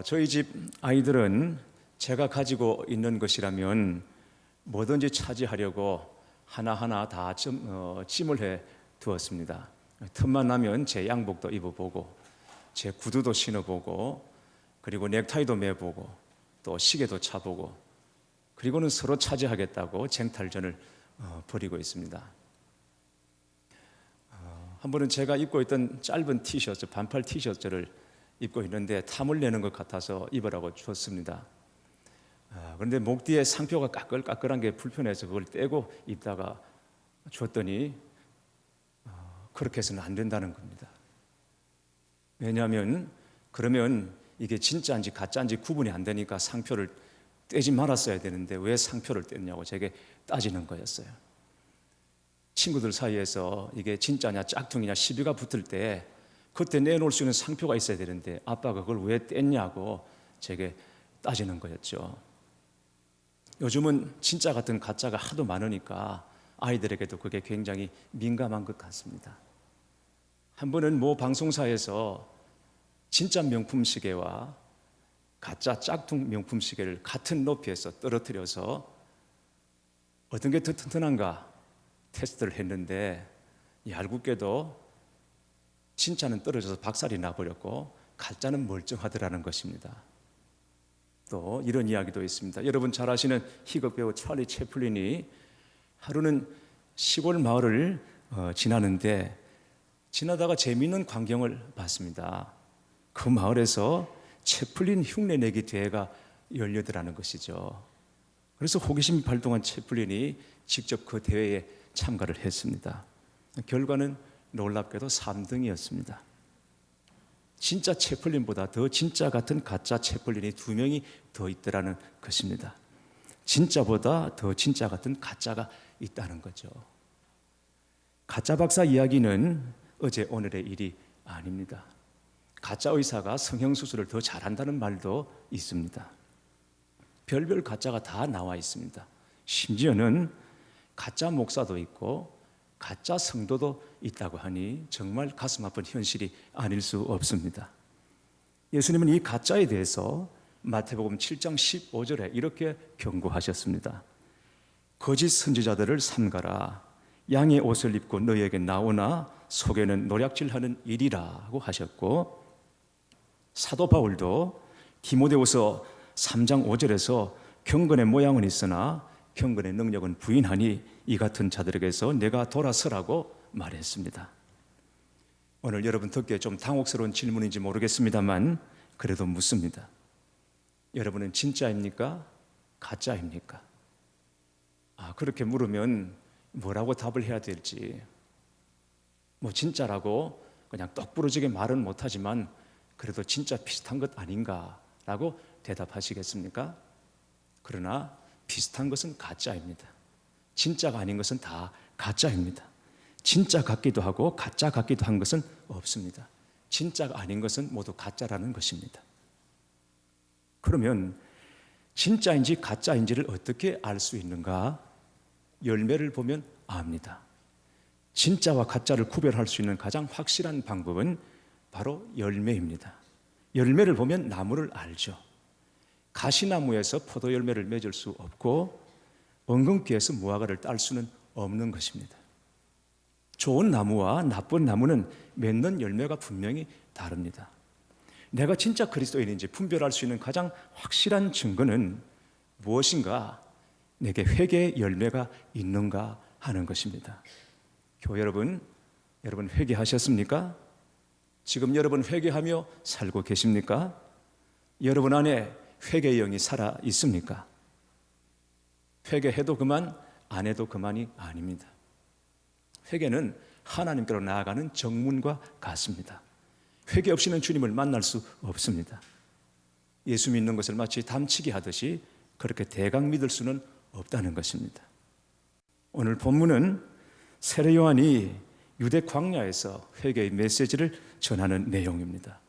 저희 집 아이들은 제가 가지고 있는 것이라면 뭐든지 차지하려고 하나하나 다 찜을 해 두었습니다. 틈만 나면 제 양복도 입어보고 제 구두도 신어보고 그리고 넥타이도 매보고 또 시계도 차보고 그리고는 서로 차지하겠다고 쟁탈전을 벌이고 있습니다. 한 번은 제가 입고 있던 짧은 티셔츠, 반팔 티셔츠를 입고 있는데 탐을 내는 것 같아서 입으라고 줬습니다. 그런데 목 뒤에 상표가 까끌까끌한 게 불편해서 그걸 떼고 입다가 줬더니 그렇게 해서는 안 된다는 겁니다. 왜냐하면 그러면 이게 진짜인지 가짜인지 구분이 안 되니까 상표를 떼지 말았어야 되는데 왜 상표를 뗐냐고 제게 따지는 거였어요. 친구들 사이에서 이게 진짜냐 짝퉁이냐 시비가 붙을 때 그때 내놓을 수 있는 상표가 있어야 되는데 아빠가 그걸 왜 뗐냐고 제게 따지는 거였죠. 요즘은 진짜 같은 가짜가 하도 많으니까 아이들에게도 그게 굉장히 민감한 것 같습니다. 한 번은 모 방송사에서 진짜 명품 시계와 가짜 짝퉁 명품 시계를 같은 높이에서 떨어뜨려서 어떤 게 더 튼튼한가 테스트를 했는데 얄궂게도 진짜는 떨어져서 박살이 나버렸고 가짜는 멀쩡하더라는 것입니다. 또 이런 이야기도 있습니다. 여러분 잘 아시는 희극 배우 찰리 채플린이 하루는 시골 마을을 지나는데 지나다가 재미있는 광경을 봤습니다. 그 마을에서 채플린 흉내내기 대회가 열리더라는 것이죠. 그래서 호기심이 발동한 채플린이 직접 그 대회에 참가를 했습니다. 결과는 놀랍게도 3등이었습니다. 진짜 채플린보다 더 진짜 같은 가짜 채플린이 2명이 더 있더라는 것입니다. 진짜보다 더 진짜 같은 가짜가 있다는 거죠. 가짜 박사 이야기는 어제 오늘의 일이 아닙니다. 가짜 의사가 성형수술을 더 잘한다는 말도 있습니다. 별별 가짜가 다 나와 있습니다. 심지어는 가짜 목사도 있고 가짜 성도도 있다고 하니 정말 가슴 아픈 현실이 아닐 수 없습니다. 예수님은 이 가짜에 대해서 마태복음 7장 15절에 이렇게 경고하셨습니다. 거짓 선지자들을 삼가라. 양의 옷을 입고 너희에게 나오나 속에는 노략질하는 일이라고 하셨고, 사도 바울도 디모데후서 3장 5절에서 경건의 모양은 있으나 경건의 능력은 부인하니 이 같은 자들에게서 내가 돌아서라고 말했습니다. 오늘 여러분 듣기에 좀 당혹스러운 질문인지 모르겠습니다만 그래도 묻습니다. 여러분은 진짜입니까? 가짜입니까? 그렇게 물으면 뭐라고 답을 해야 될지, 진짜라고 그냥 똑부러지게 말은 못하지만 그래도 진짜 비슷한 것 아닌가라고 대답하시겠습니까? 그러나 비슷한 것은 가짜입니다. 진짜가 아닌 것은 다 가짜입니다. 진짜 같기도 하고 가짜 같기도 한 것은 없습니다. 진짜가 아닌 것은 모두 가짜라는 것입니다. 그러면 진짜인지 가짜인지를 어떻게 알 수 있는가? 열매를 보면 압니다. 진짜와 가짜를 구별할 수 있는 가장 확실한 방법은 바로 열매입니다. 열매를 보면 나무를 알죠. 가시나무에서 포도 열매를 맺을 수 없고 엉겅퀴에서 무화과를 딸 수는 없는 것입니다. 좋은 나무와 나쁜 나무는 맺는 열매가 분명히 다릅니다. 내가 진짜 그리스도인인지 분별할 수 있는 가장 확실한 증거는 무엇인가? 내게 회개의 열매가 있는가 하는 것입니다. 교회 여러분 회개하셨습니까? 지금 여러분 회개하며 살고 계십니까? 여러분 안에 회개의 영이 살아 있습니까? 회개해도 그만, 안 해도 그만이 아닙니다. 회개는 하나님께로 나아가는 정문과 같습니다. 회개 없이는 주님을 만날 수 없습니다. 예수 믿는 것을 마치 담치기 하듯이 그렇게 대강 믿을 수는 없다는 것입니다. 오늘 본문은 세례 요한이 유대 광야에서 회개의 메시지를 전하는 내용입니다.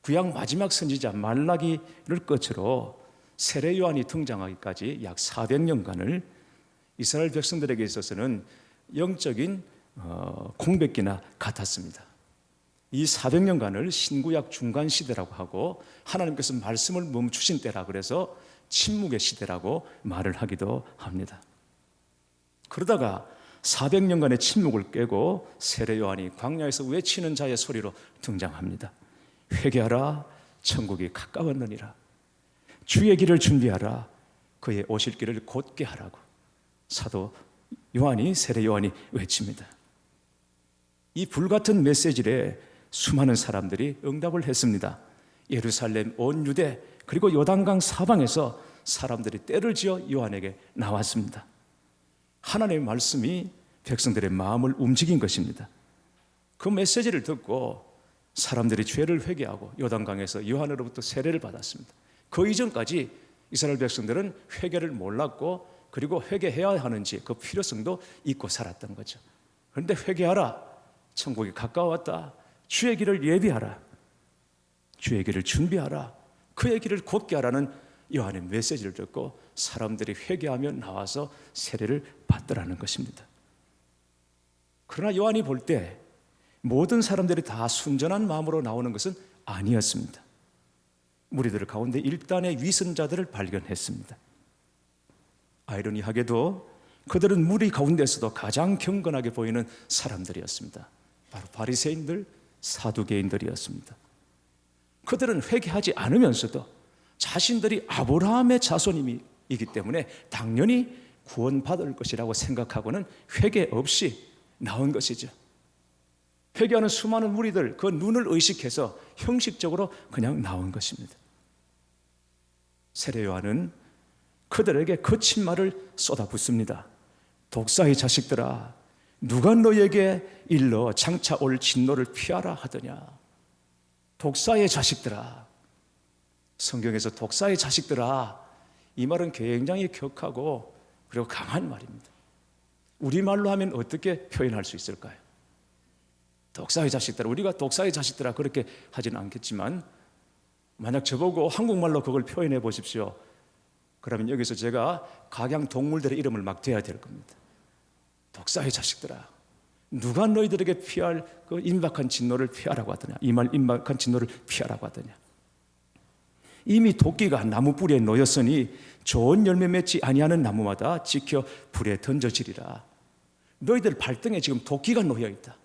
구약 마지막 선지자 말라기를 끝으로 세례 요한이 등장하기까지 약 400년간을 이스라엘 백성들에게 있어서는 영적인 공백기나 같았습니다. 이 400년간을 신구약 중간 시대라고 하고 하나님께서 말씀을 멈추신 때라 그래서 침묵의 시대라고 말을 하기도 합니다. 그러다가 400년간의 침묵을 깨고 세례 요한이 광야에서 외치는 자의 소리로 등장합니다. 회개하라, 천국이 가까웠느니라. 주의 길을 준비하라, 그의 오실 길을 곧게 하라고 사도 요한이, 세례 요한이 외칩니다. 이 불같은 메시지에 수많은 사람들이 응답을 했습니다. 예루살렘, 온 유대, 그리고 요단강 사방에서 사람들이 떼를 지어 요한에게 나왔습니다. 하나님의 말씀이 백성들의 마음을 움직인 것입니다. 그 메시지를 듣고 사람들이 죄를 회개하고 요단강에서 요한으로부터 세례를 받았습니다. 그 이전까지 이스라엘 백성들은 회개를 몰랐고 그리고 회개해야 하는지 그 필요성도 잊고 살았던 거죠. 그런데 회개하라, 천국이 가까웠다, 주의 길을 예비하라, 주의 길을 준비하라, 그의 길을 곧게 하라는 요한의 메시지를 듣고 사람들이 회개하며 나와서 세례를 받더라는 것입니다. 그러나 요한이 볼 때 모든 사람들이 다 순전한 마음으로 나오는 것은 아니었습니다. 무리들 가운데 일단의 위선자들을 발견했습니다. 아이러니하게도 그들은 무리 가운데서도 가장 경건하게 보이는 사람들이었습니다. 바로 바리새인들, 사두개인들이었습니다. 그들은 회개하지 않으면서도 자신들이 아브라함의 자손이기 때문에 당연히 구원받을 것이라고 생각하고는 회개 없이 나온 것이죠. 회개하는 수많은 무리들, 그 눈을 의식해서 형식적으로 그냥 나온 것입니다. 세례 요한은 그들에게 거친 말을 쏟아붓습니다. 독사의 자식들아, 누가 너에게 일러 장차 올 진노를 피하라 하더냐. 독사의 자식들아, 성경에서 독사의 자식들아, 이 말은 굉장히 격하고 그리고 강한 말입니다. 우리말로 하면 어떻게 표현할 수 있을까요? 독사의 자식들아, 우리가 독사의 자식들아 그렇게 하지는 않겠지만 만약 저보고 한국말로 그걸 표현해 보십시오. 그러면 여기서 제가 각양 동물들의 이름을 막 대야 될 겁니다. 독사의 자식들아, 누가 너희들에게 피할 그 임박한 진노를 피하라고 하더냐. 이 말 임박한 진노를 피하라고 하더냐. 이미 도끼가 나무 뿌리에 놓였으니 좋은 열매 맺지 아니하는 나무마다 지켜 불에 던져지리라. 너희들 발등에 지금 도끼가 놓여 있다.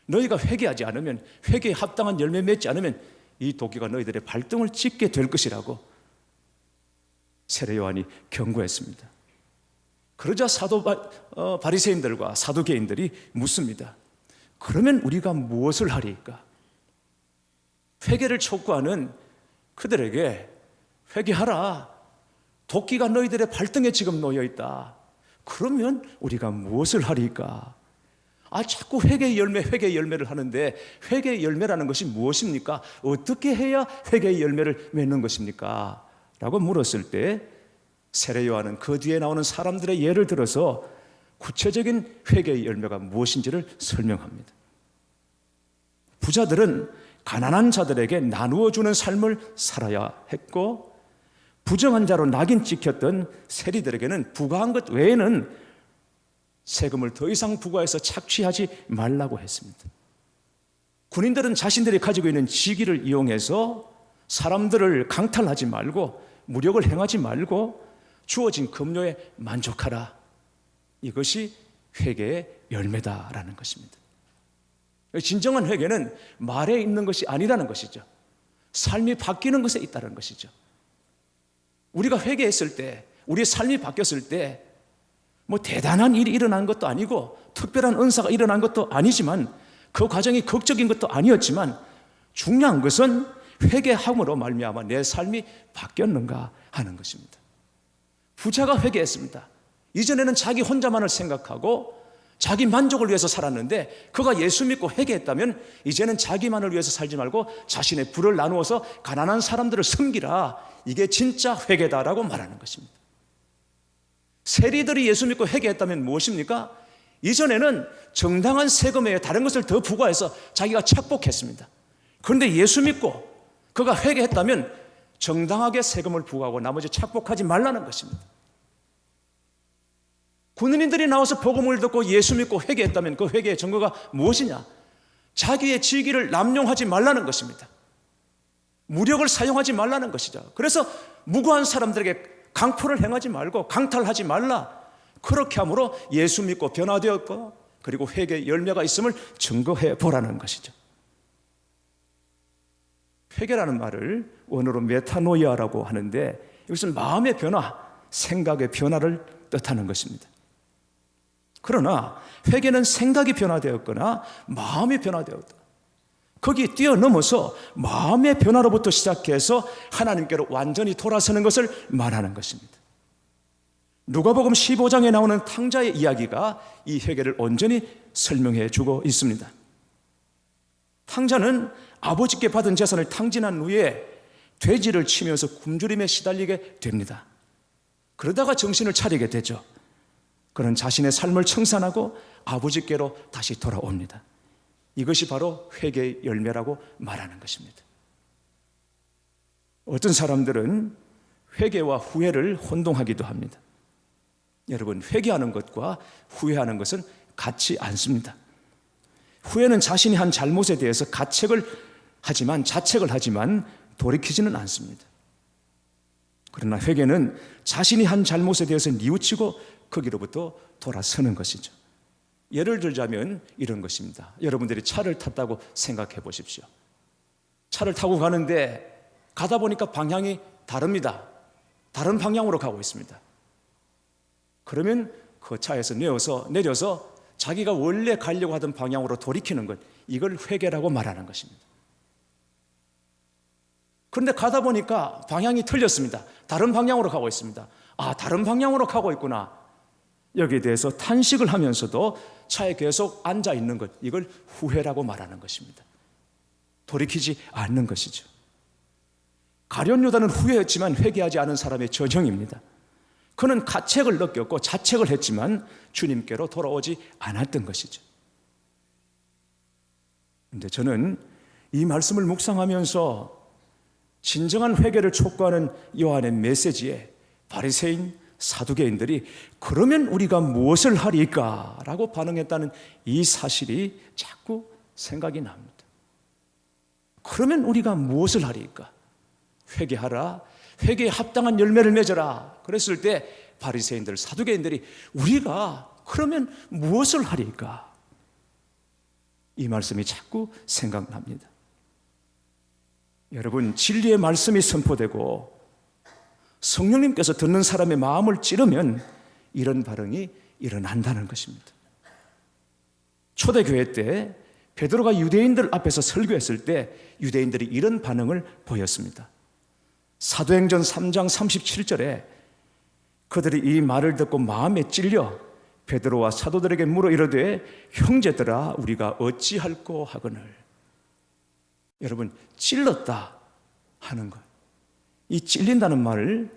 너희가 회개하지 않으면, 회개에 합당한 열매 맺지 않으면 이 도끼가 너희들의 발등을 찢게 될 것이라고 세례 요한이 경고했습니다. 그러자 바리새인들과 사두개인들이 묻습니다. 그러면 우리가 무엇을 하리까? 회개를 촉구하는 그들에게 회개하라, 도끼가 너희들의 발등에 지금 놓여 있다. 그러면 우리가 무엇을 하리까? 자꾸 회개의 열매를 하는데 회개의 열매라는 것이 무엇입니까? 어떻게 해야 회개의 열매를 맺는 것입니까? 라고 물었을 때 세례 요한은 그 뒤에 나오는 사람들의 예를 들어서 구체적인 회개의 열매가 무엇인지를 설명합니다. 부자들은 가난한 자들에게 나누어 주는 삶을 살아야 했고, 부정한 자로 낙인 찍혔던 세리들에게는 부과한 것 외에는 세금을 더 이상 부과해서 착취하지 말라고 했습니다. 군인들은 자신들이 가지고 있는 직위를 이용해서 사람들을 강탈하지 말고 무력을 행하지 말고 주어진 급료에 만족하라. 이것이 회개의 열매다라는 것입니다. 진정한 회개는 말에 있는 것이 아니라는 것이죠. 삶이 바뀌는 것에 있다는 것이죠. 우리가 회개했을 때, 우리의 삶이 바뀌었을 때 뭐 대단한 일이 일어난 것도 아니고 특별한 은사가 일어난 것도 아니지만 그 과정이 극적인 것도 아니었지만 중요한 것은 회개함으로 말미암아 내 삶이 바뀌었는가 하는 것입니다. 부자가 회개했습니다. 이전에는 자기 혼자만을 생각하고 자기 만족을 위해서 살았는데 그가 예수 믿고 회개했다면 이제는 자기만을 위해서 살지 말고 자신의 부를 나누어서 가난한 사람들을 섬기라. 이게 진짜 회개다라고 말하는 것입니다. 세리들이 예수 믿고 회개했다면 무엇입니까? 이전에는 정당한 세금에 다른 것을 더 부과해서 자기가 착복했습니다. 그런데 예수 믿고 그가 회개했다면 정당하게 세금을 부과하고 나머지 착복하지 말라는 것입니다. 군인들이 나와서 복음을 듣고 예수 믿고 회개했다면 그 회개의 증거가 무엇이냐? 자기의 직위를 남용하지 말라는 것입니다. 무력을 사용하지 말라는 것이죠. 그래서 무고한 사람들에게 강포를 행하지 말고 강탈하지 말라. 그렇게 함으로 예수 믿고 변화되었고 그리고 회개의 열매가 있음을 증거해 보라는 것이죠. 회개라는 말을 원어로 메타노이아라고 하는데 이것은 마음의 변화, 생각의 변화를 뜻하는 것입니다. 그러나 회개는 생각이 변화되었거나 마음이 변화되었다. 거기에 뛰어넘어서 마음의 변화로부터 시작해서 하나님께로 완전히 돌아서는 것을 말하는 것입니다. 누가복음 15장에 나오는 탕자의 이야기가 이 회개를 온전히 설명해 주고 있습니다. 탕자는 아버지께 받은 재산을 탕진한 후에 돼지를 치면서 굶주림에 시달리게 됩니다. 그러다가 정신을 차리게 되죠. 그는 자신의 삶을 청산하고 아버지께로 다시 돌아옵니다. 이것이 바로 회개의 열매라고 말하는 것입니다. 어떤 사람들은 회개와 후회를 혼동하기도 합니다. 여러분, 회개하는 것과 후회하는 것은 같지 않습니다. 후회는 자신이 한 잘못에 대해서 자책을 하지만 돌이키지는 않습니다. 그러나 회개는 자신이 한 잘못에 대해서 뉘우치고 거기로부터 돌아서는 것이죠. 예를 들자면 이런 것입니다. 여러분들이 차를 탔다고 생각해 보십시오. 차를 타고 가는데 가다 보니까 방향이 다릅니다. 다른 방향으로 가고 있습니다. 그러면 그 차에서 내려서 자기가 원래 가려고 하던 방향으로 돌이키는 것, 이걸 회개라고 말하는 것입니다. 그런데 가다 보니까 방향이 틀렸습니다. 다른 방향으로 가고 있습니다. 아, 다른 방향으로 가고 있구나. 여기에 대해서 탄식을 하면서도 차에 계속 앉아 있는 것, 이걸 후회라고 말하는 것입니다. 돌이키지 않는 것이죠. 가룟 유다는 후회했지만 회개하지 않은 사람의 전형입니다. 그는 가책을 느꼈고 자책을 했지만 주님께로 돌아오지 않았던 것이죠. 그런데 저는 이 말씀을 묵상하면서 진정한 회개를 촉구하는 요한의 메시지에 바리새인, 사두개인들이 그러면 우리가 무엇을 하리까? 라고 반응했다는 이 사실이 자꾸 생각이 납니다. 그러면 우리가 무엇을 하리까? 회개하라. 회개에 합당한 열매를 맺어라. 그랬을 때 바리새인들, 사두개인들이 우리가 그러면 무엇을 하리까? 이 말씀이 자꾸 생각납니다. 여러분, 진리의 말씀이 선포되고 성령님께서 듣는 사람의 마음을 찌르면 이런 반응이 일어난다는 것입니다. 초대교회 때 베드로가 유대인들 앞에서 설교했을 때 유대인들이 이런 반응을 보였습니다. 사도행전 3장 37절에 그들이 이 말을 듣고 마음에 찔려 베드로와 사도들에게 물어 이르되 형제들아 우리가 어찌할꼬 하거늘. 여러분, 찔렀다 하는 것, 이 찔린다는 말을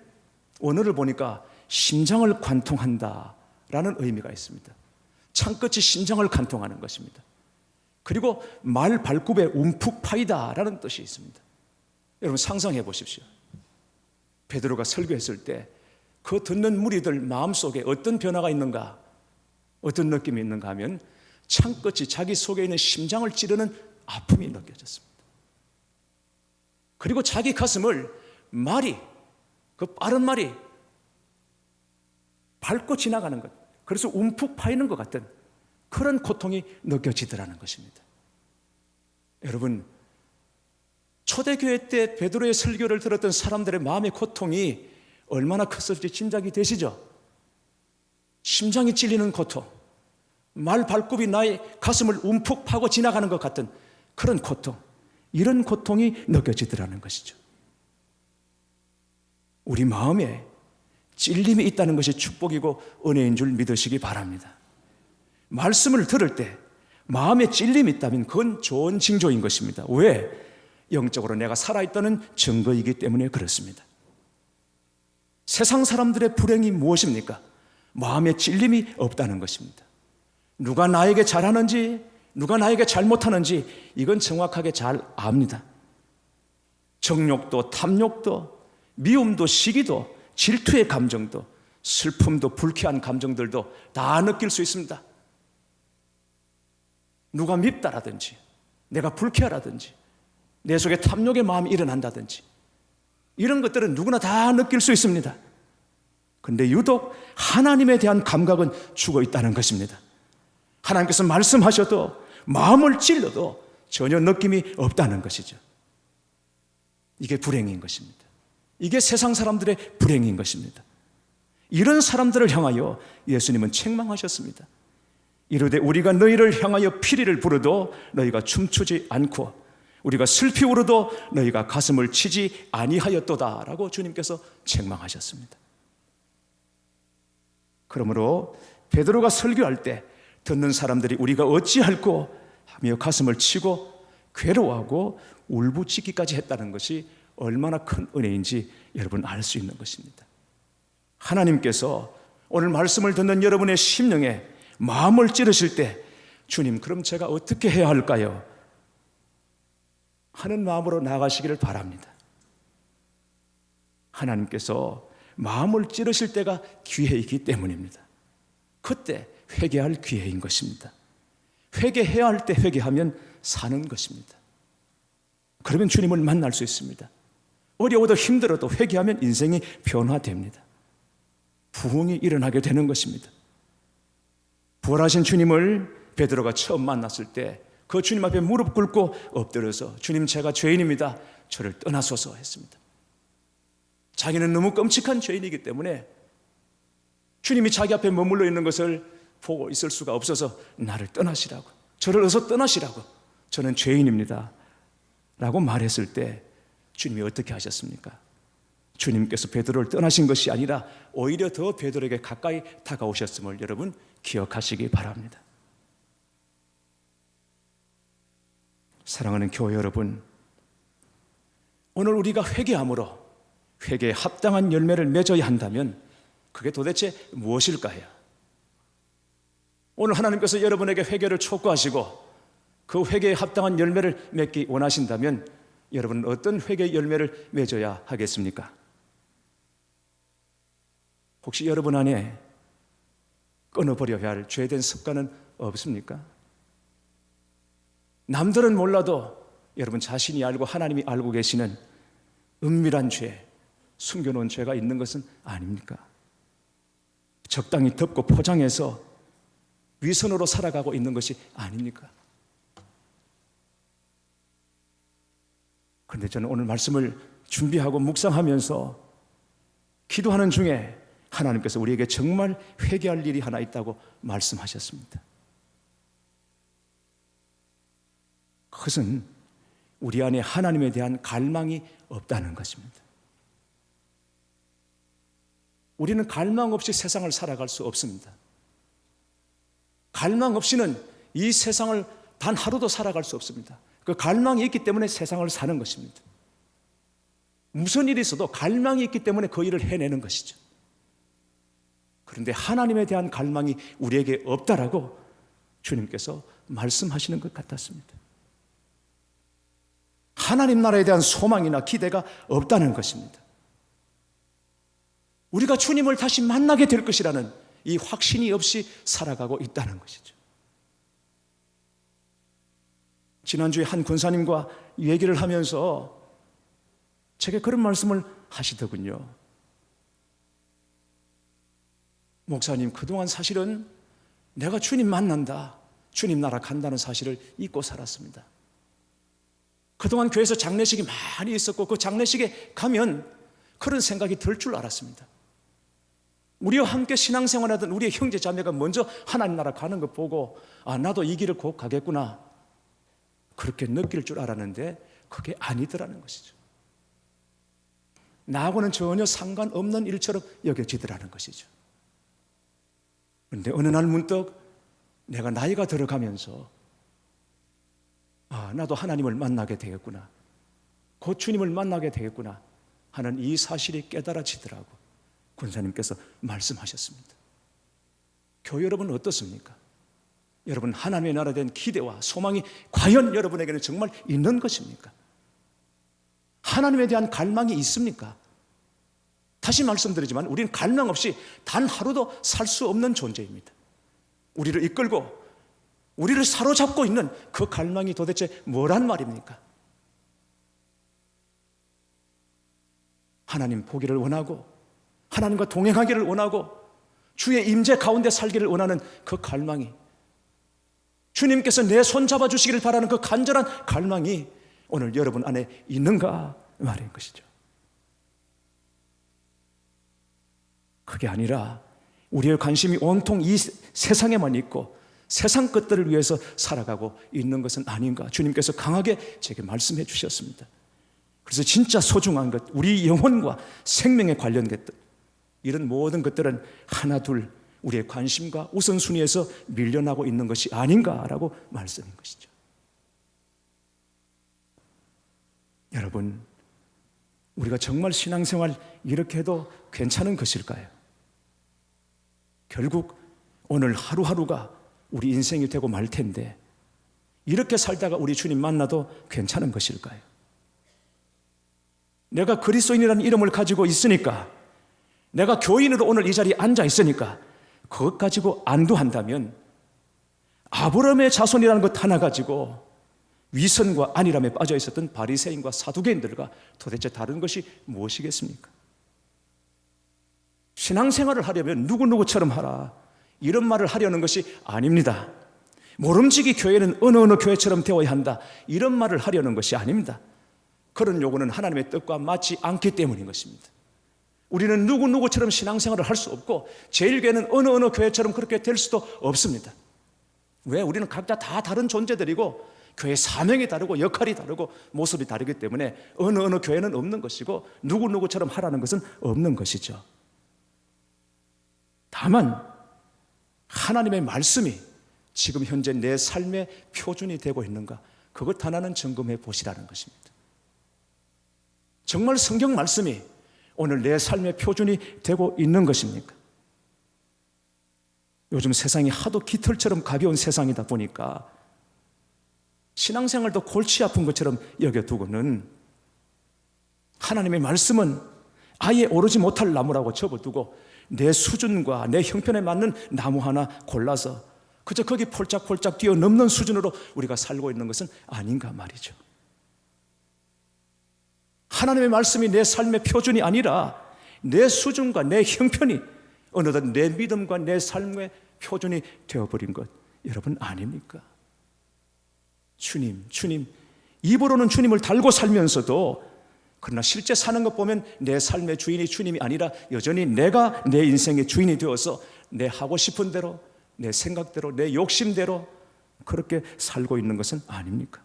원어를 보니까 심장을 관통한다라는 의미가 있습니다. 창끝이 심장을 관통하는 것입니다. 그리고 말 발굽에 움푹 파이다라는 뜻이 있습니다. 여러분 상상해 보십시오. 베드로가 설교했을 때 그 듣는 무리들 마음속에 어떤 변화가 있는가, 어떤 느낌이 있는가 하면 창끝이 자기 속에 있는 심장을 찌르는 아픔이 느껴졌습니다. 그리고 자기 가슴을 그 빠른 말이 밟고 지나가는 것, 그래서 움푹 파이는 것 같은 그런 고통이 느껴지더라는 것입니다. 여러분, 초대교회 때 베드로의 설교를 들었던 사람들의 마음의 고통이 얼마나 컸을지 짐작이 되시죠? 심장이 찔리는 고통, 말 발굽이 나의 가슴을 움푹 파고 지나가는 것 같은 그런 고통, 이런 고통이 느껴지더라는 것이죠. 우리 마음에 찔림이 있다는 것이 축복이고 은혜인 줄 믿으시기 바랍니다. 말씀을 들을 때 마음에 찔림이 있다면 그건 좋은 징조인 것입니다. 왜? 영적으로 내가 살아있다는 증거이기 때문에 그렇습니다. 세상 사람들의 불행이 무엇입니까? 마음에 찔림이 없다는 것입니다. 누가 나에게 잘하는지, 누가 나에게 잘못하는지 이건 정확하게 잘 압니다. 정욕도, 탐욕도, 미움도, 시기도, 질투의 감정도, 슬픔도, 불쾌한 감정들도 다 느낄 수 있습니다. 누가 밉다라든지, 내가 불쾌하다든지 내 속에 탐욕의 마음이 일어난다든지 이런 것들은 누구나 다 느낄 수 있습니다. 그런데 유독 하나님에 대한 감각은 죽어 있다는 것입니다. 하나님께서 말씀하셔도 마음을 찔러도 전혀 느낌이 없다는 것이죠. 이게 불행인 것입니다. 이게 세상 사람들의 불행인 것입니다. 이런 사람들을 향하여 예수님은 책망하셨습니다. 이르되 우리가 너희를 향하여 피리를 부르도 너희가 춤추지 않고 우리가 슬피 울어도 너희가 가슴을 치지 아니하였도다 라고 주님께서 책망하셨습니다. 그러므로 베드로가 설교할 때 듣는 사람들이 우리가 어찌할꼬 하며 가슴을 치고 괴로워하고 울부짖기까지 했다는 것이 얼마나 큰 은혜인지 여러분 알 수 있는 것입니다. 하나님께서 오늘 말씀을 듣는 여러분의 심령에 마음을 찌르실 때 주님, 그럼 제가 어떻게 해야 할까요? 하는 마음으로 나아가시기를 바랍니다. 하나님께서 마음을 찌르실 때가 기회이기 때문입니다. 그때 회개할 기회인 것입니다. 회개해야 할 때 회개하면 사는 것입니다. 그러면 주님을 만날 수 있습니다. 어려워도 힘들어도 회개하면 인생이 변화됩니다. 부흥이 일어나게 되는 것입니다. 부활하신 주님을 베드로가 처음 만났을 때 그 주님 앞에 무릎 꿇고 엎드려서 주님, 제가 죄인입니다. 저를 떠나소서 했습니다. 자기는 너무 끔찍한 죄인이기 때문에 주님이 자기 앞에 머물러 있는 것을 보고 있을 수가 없어서 나를 떠나시라고, 저를 어서 떠나시라고, 저는 죄인입니다 라고 말했을 때 주님이 어떻게 하셨습니까? 주님께서 베드로를 떠나신 것이 아니라 오히려 더 베드로에게 가까이 다가오셨음을 여러분 기억하시기 바랍니다. 사랑하는 교회 여러분, 오늘 우리가 회개함으로 회개에 합당한 열매를 맺어야 한다면 그게 도대체 무엇일까요? 오늘 하나님께서 여러분에게 회개를 촉구하시고 그 회개에 합당한 열매를 맺기 원하신다면 여러분은 어떤 회개의 열매를 맺어야 하겠습니까? 혹시 여러분 안에 끊어버려야 할 죄된 습관은 없습니까? 남들은 몰라도 여러분 자신이 알고 하나님이 알고 계시는 은밀한 죄, 숨겨놓은 죄가 있는 것은 아닙니까? 적당히 덮고 포장해서 위선으로 살아가고 있는 것이 아닙니까? 그런데 저는 오늘 말씀을 준비하고 묵상하면서 기도하는 중에 하나님께서 우리에게 정말 회개할 일이 하나 있다고 말씀하셨습니다. 그것은 우리 안에 하나님에 대한 갈망이 없다는 것입니다. 우리는 갈망 없이 세상을 살아갈 수 없습니다. 갈망 없이는 이 세상을 단 하루도 살아갈 수 없습니다. 그 갈망이 있기 때문에 세상을 사는 것입니다. 무슨 일이 있어도 갈망이 있기 때문에 그 일을 해내는 것이죠. 그런데 하나님에 대한 갈망이 우리에게 없다라고 주님께서 말씀하시는 것 같았습니다. 하나님 나라에 대한 소망이나 기대가 없다는 것입니다. 우리가 주님을 다시 만나게 될 것이라는 이 확신이 없이 살아가고 있다는 것이죠. 지난주에 한 권사님과 얘기를 하면서 제게 그런 말씀을 하시더군요. 목사님, 그동안 사실은 내가 주님 만난다, 주님 나라 간다는 사실을 잊고 살았습니다. 그동안 교회에서 장례식이 많이 있었고 그 장례식에 가면 그런 생각이 들 줄 알았습니다. 우리와 함께 신앙생활하던 우리의 형제 자매가 먼저 하나님 나라 가는 거 보고 나도 이 길을 곧 가겠구나, 그렇게 느낄 줄 알았는데 그게 아니더라는 것이죠. 나하고는 전혀 상관없는 일처럼 여겨지더라는 것이죠. 그런데 어느 날 문득 내가 나이가 들어가면서 나도 하나님을 만나게 되겠구나, 곧 주님을 만나게 되겠구나 하는 이 사실이 깨달아지더라고 권사님께서 말씀하셨습니다. 교회 여러분 어떻습니까? 여러분 하나님의 나라에 대한 기대와 소망이 과연 여러분에게는 정말 있는 것입니까? 하나님에 대한 갈망이 있습니까? 다시 말씀드리지만 우리는 갈망 없이 단 하루도 살 수 없는 존재입니다. 우리를 이끌고 우리를 사로잡고 있는 그 갈망이 도대체 뭐란 말입니까? 하나님 보기를 원하고 하나님과 동행하기를 원하고 주의 임재 가운데 살기를 원하는 그 갈망이, 주님께서 내 손 잡아주시기를 바라는 그 간절한 갈망이 오늘 여러분 안에 있는가 말인 것이죠. 그게 아니라 우리의 관심이 온통 이 세상에만 있고 세상 것들을 위해서 살아가고 있는 것은 아닌가, 주님께서 강하게 제게 말씀해 주셨습니다. 그래서 진짜 소중한 것, 우리 영혼과 생명에 관련된 것, 이런 모든 것들은 하나둘 우리의 관심과 우선순위에서 밀려나고 있는 것이 아닌가라고 말씀인 것이죠. 여러분, 우리가 정말 신앙생활 이렇게 해도 괜찮은 것일까요? 결국 오늘 하루하루가 우리 인생이 되고 말 텐데 이렇게 살다가 우리 주님 만나도 괜찮은 것일까요? 내가 그리스도인이라는 이름을 가지고 있으니까, 내가 교인으로 오늘 이 자리에 앉아 있으니까 그것 가지고 안도한다면 아브라함의 자손이라는 것 하나 가지고 위선과 안일함에 빠져 있었던 바리새인과 사두개인들과 도대체 다른 것이 무엇이겠습니까? 신앙생활을 하려면 누구누구처럼 하라, 이런 말을 하려는 것이 아닙니다. 모름지기 교회는 어느 교회처럼 되어야 한다, 이런 말을 하려는 것이 아닙니다. 그런 요구는 하나님의 뜻과 맞지 않기 때문인 것입니다. 우리는 누구누구처럼 신앙생활을 할 수 없고 제일교회는 어느 교회처럼 그렇게 될 수도 없습니다. 왜? 우리는 각자 다 다른 존재들이고 교회 사명이 다르고 역할이 다르고 모습이 다르기 때문에 어느 교회는 없는 것이고 누구누구처럼 하라는 것은 없는 것이죠. 다만 하나님의 말씀이 지금 현재 내 삶의 표준이 되고 있는가, 그것 하나는 점검해 보시라는 것입니다. 정말 성경 말씀이 오늘 내 삶의 표준이 되고 있는 것입니까? 요즘 세상이 하도 깃털처럼 가벼운 세상이다 보니까 신앙생활도 골치 아픈 것처럼 여겨두고는 하나님의 말씀은 아예 오르지 못할 나무라고 접어두고 내 수준과 내 형편에 맞는 나무 하나 골라서 그저 거기 폴짝폴짝 뛰어넘는 수준으로 우리가 살고 있는 것은 아닌가 말이죠. 하나님의 말씀이 내 삶의 표준이 아니라 내 수준과 내 형편이 어느덧 내 믿음과 내 삶의 표준이 되어버린 것, 여러분 아닙니까? 주님, 입으로는 주님을 달고 살면서도 그러나 실제 사는 것 보면 내 삶의 주인이 주님이 아니라 여전히 내가 내 인생의 주인이 되어서 내 하고 싶은 대로, 내 생각대로, 내 욕심대로 그렇게 살고 있는 것은 아닙니까?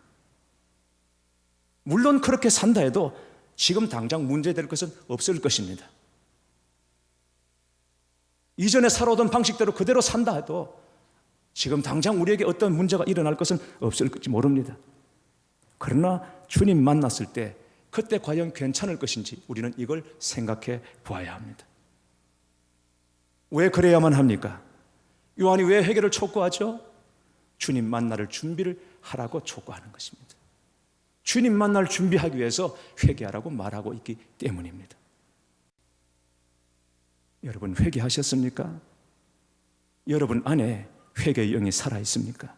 물론 그렇게 산다 해도 지금 당장 문제될 것은 없을 것입니다. 이전에 살아오던 방식대로 그대로 산다 해도 지금 당장 우리에게 어떤 문제가 일어날 것은 없을지 모릅니다. 그러나 주님 만났을 때 그때 과연 괜찮을 것인지 우리는 이걸 생각해 보아야 합니다. 왜 그래야만 합니까? 요한이 왜 회개를 촉구하죠? 주님 만날 준비를 하라고 촉구하는 것입니다. 주님 만날 준비하기 위해서 회개하라고 말하고 있기 때문입니다. 여러분 회개하셨습니까? 여러분 안에 회개의 영이 살아있습니까?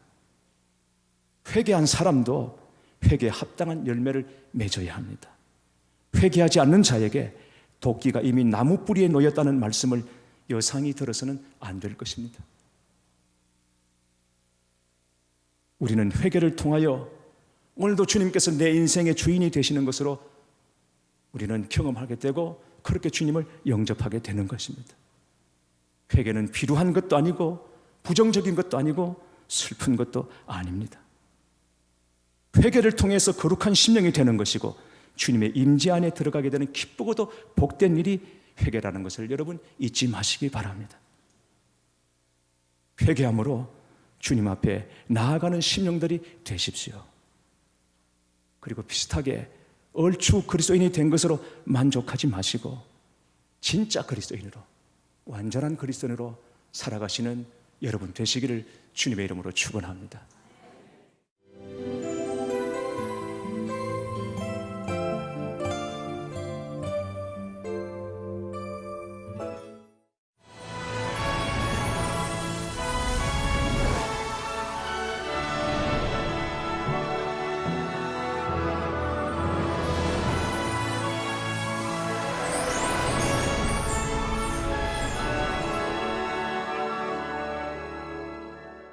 회개한 사람도 회개에 합당한 열매를 맺어야 합니다. 회개하지 않는 자에게 도끼가 이미 나무 뿌리에 놓였다는 말씀을 여상히 들어서는 안 될 것입니다. 우리는 회개를 통하여 오늘도 주님께서 내 인생의 주인이 되시는 것으로 우리는 경험하게 되고 그렇게 주님을 영접하게 되는 것입니다. 회개는 비루한 것도 아니고 부정적인 것도 아니고 슬픈 것도 아닙니다. 회개를 통해서 거룩한 심령이 되는 것이고 주님의 임재 안에 들어가게 되는 기쁘고도 복된 일이 회개라는 것을 여러분 잊지 마시기 바랍니다. 회개함으로 주님 앞에 나아가는 심령들이 되십시오. 그리고 비슷하게 얼추 그리스도인이 된 것으로 만족하지 마시고 진짜 그리스도인으로, 완전한 그리스도인으로 살아가시는 여러분 되시기를 주님의 이름으로 축원합니다.